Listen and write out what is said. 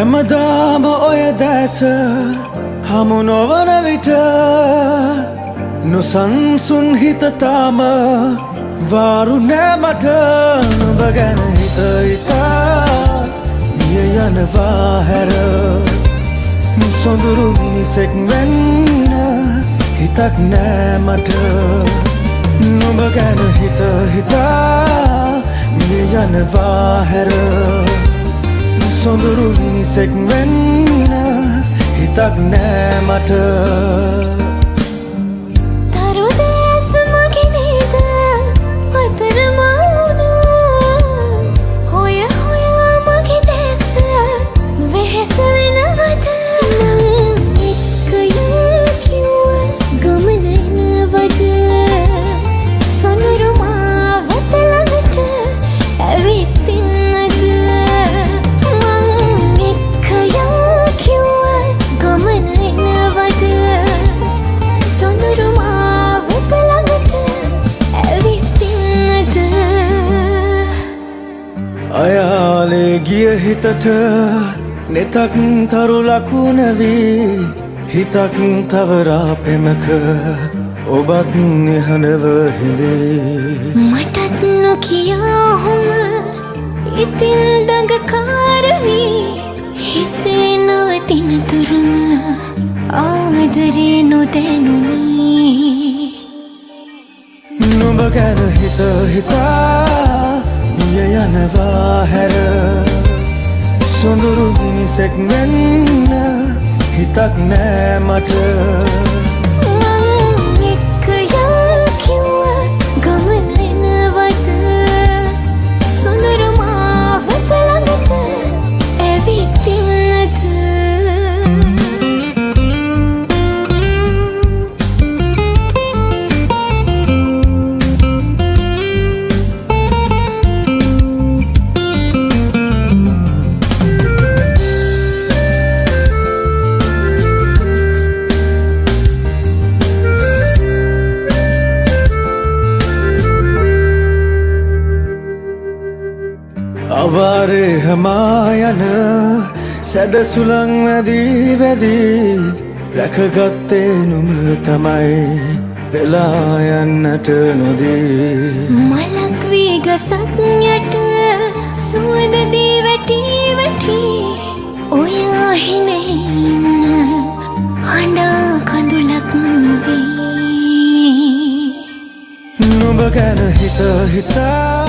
හැමදාම ඔය දැස හමු නොවන විට නොසන්සුන් හිත තාම වාරු නෑ මට නුඹ ගැන හිත හිතා මිය යනවා හැර සොඳුරු මිනිසෙක් වෙන්න හිතක් නෑ මට නුඹ ගැන හිත හිතා මිය යනවා හැර සොඳුරු මිනිසෙක් වෙන්න හිතක් නෑ මට අයාලේ ගිය හිතට නෙතක් තරු ලකුණවී හිතක් තවරා පෙමක ඔබත් නිහඬව හිඳේ මටත් නොකියා ඔහොම ඉතින් දඟකාරවී හිතේ නවතින තුරුම ආදරේ නොදැනුනී නුඹ ගැන හිත හිතා මිය යනවා හැර සොඳුරු මිනිසෙක් වෙන්න හිතක් නෑ මට අවාරේ හමා යන සැඩ සුළං වැදී වැදී රැකගත්තේ නුඹ තමයි වෙලා යන්නට නොදී මලක් වී ගසක් යට සුවඳ දී වැටි වැටි ඔය අහිනේ ඉන්න හඬා කඳුලක් නොවී නුඹ ගැන හිත හිතා